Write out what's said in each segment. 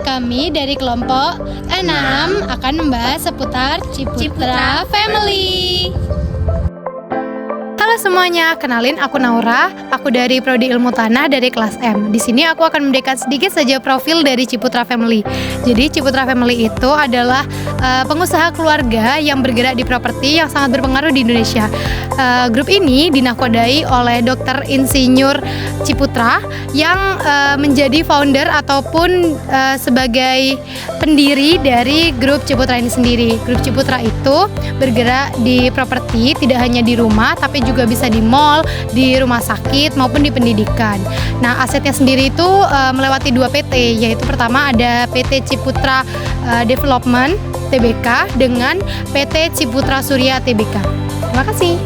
Kami dari kelompok 6 akan membahas seputar Ciputra Family. Halo semuanya, kenalin aku Naura. Aku dari Prodi Ilmu Tanah dari kelas M. Di sini aku akan memberikan sedikit saja profil dari Ciputra Family. Jadi Ciputra Family itu adalah pengusaha keluarga yang bergerak di properti yang sangat berpengaruh di Indonesia. Grup ini dinakodai oleh Dr. Insinyur Ciputra yang menjadi founder ataupun sebagai pendiri dari grup Ciputra ini sendiri. Grup Ciputra itu bergerak di properti, tidak hanya di rumah tapi juga bisa di mall, di rumah sakit maupun di pendidikan. Nah, asetnya sendiri itu melewati 2 PT, yaitu pertama ada PT Ciputra Development Tbk dengan PT Ciputra Surya Tbk. Terima kasih.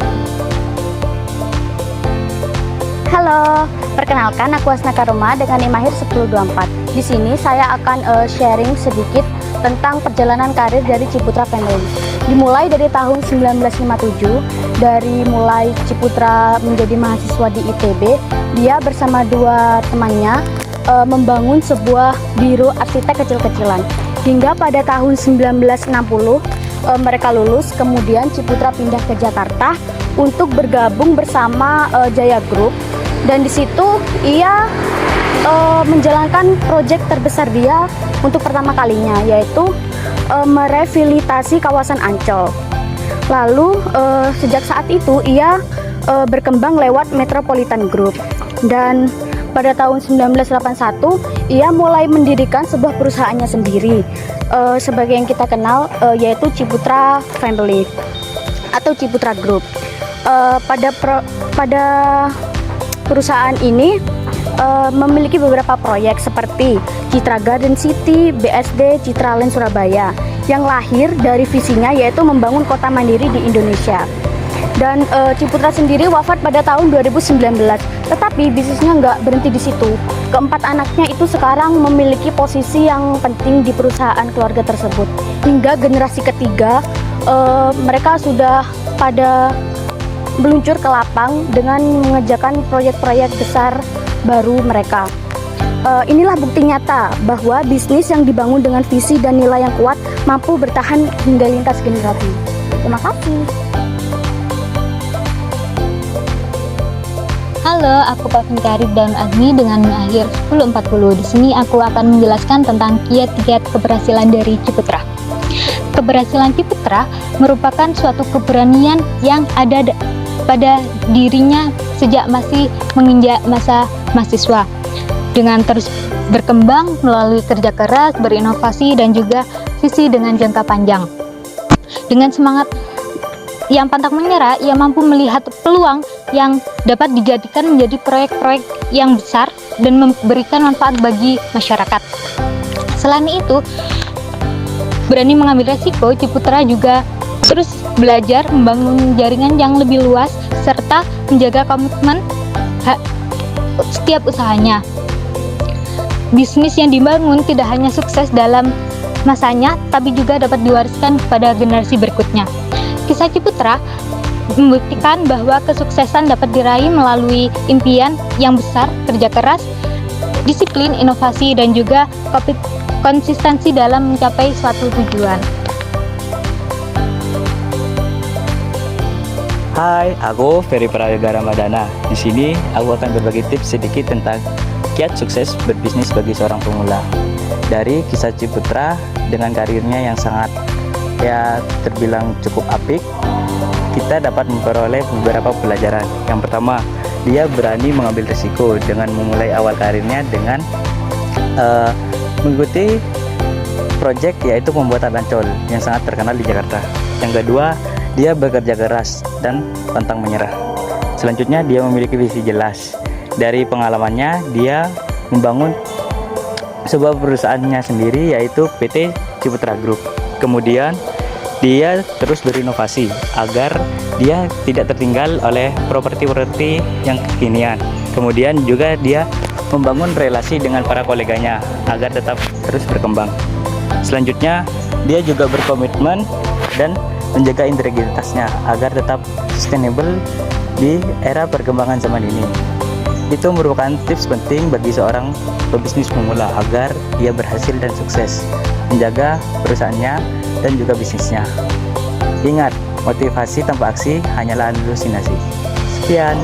Halo, perkenalkan aku Asna Karuma dengan NIM Mahir 1024. Di sini saya akan sharing sedikit tentang perjalanan karir dari Ciputra Family. Dimulai dari tahun 1957, dari mulai Ciputra menjadi mahasiswa di ITB, dia bersama 2 temannya membangun sebuah biro arsitek kecil-kecilan. Hingga pada tahun 1960 mereka lulus, kemudian Ciputra pindah ke Jakarta untuk bergabung bersama Jaya Group. Dan di situ ia menjalankan proyek terbesar dia untuk pertama kalinya, yaitu merevitalisasi kawasan Ancol. Lalu sejak saat itu ia berkembang lewat Metropolitan Group, dan pada tahun 1981 ia mulai mendirikan sebuah perusahaannya sendiri sebagai yang kita kenal, yaitu Ciputra Family atau Ciputra Group. Pada perusahaan ini memiliki beberapa proyek seperti Citra Garden City, BSD, Citraland Surabaya, yang lahir dari visinya yaitu membangun kota mandiri di Indonesia. Dan Ciputra sendiri wafat pada tahun 2019, tetapi bisnisnya nggak berhenti di situ. Keempat anaknya itu sekarang memiliki posisi yang penting di perusahaan keluarga tersebut. Hingga generasi ketiga mereka sudah pada meluncur ke lapang dengan mengerjakan proyek-proyek besar baru mereka. Inilah bukti nyata bahwa bisnis yang dibangun dengan visi dan nilai yang kuat mampu bertahan hingga lintas generasi. Terima kasih. Halo, aku Pavin Karib dan Azmi dengan NIM Mahir 1040. Di sini aku akan menjelaskan tentang kiat-kiat keberhasilan dari Ciputra. Keberhasilan Ciputra merupakan suatu keberanian yang ada pada dirinya sejak masih menginjak masa mahasiswa, dengan terus berkembang melalui kerja keras, berinovasi, dan juga visi dengan jangka panjang. Dengan semangat yang pantang menyerah, ia mampu melihat peluang yang dapat dijadikan menjadi proyek-proyek yang besar dan memberikan manfaat bagi masyarakat. Selain itu, berani mengambil resiko, Ciputra juga terus belajar membangun jaringan yang lebih luas serta menjaga komitmen setiap usahanya. Bisnis yang dibangun tidak hanya sukses dalam masanya, tapi juga dapat diwariskan kepada generasi berikutnya. Kisah Ciputra membuktikan bahwa kesuksesan dapat diraih melalui impian yang besar, kerja keras, disiplin, inovasi, dan juga konsistensi dalam mencapai suatu tujuan. Hai, aku Ferry Prayoga Ramadana. Di sini aku akan berbagi tips sedikit tentang kiat sukses berbisnis bagi seorang pemula. Dari kisah Ciputra dengan karirnya yang sangat terbilang cukup apik, kita dapat memperoleh beberapa pelajaran. Yang pertama, dia berani mengambil risiko dengan memulai awal karirnya dengan mengikuti proyek yaitu pembuatan Ancol yang sangat terkenal di Jakarta. Yang kedua, dia bekerja keras dan pantang menyerah. Selanjutnya, dia memiliki visi jelas. Dari pengalamannya, dia membangun sebuah perusahaannya sendiri yaitu PT Ciputra Group. Kemudian, dia terus berinovasi agar dia tidak tertinggal oleh properti-properti yang kekinian. Kemudian juga dia membangun relasi dengan para koleganya agar tetap terus berkembang. Selanjutnya, dia juga berkomitmen dan menjaga integritasnya agar tetap sustainable di era perkembangan zaman ini. Itu merupakan tips penting bagi seorang pebisnis pemula agar ia berhasil dan sukses menjaga perusahaannya dan juga bisnisnya. Ingat, motivasi tanpa aksi hanyalah halusinasi. Sekian.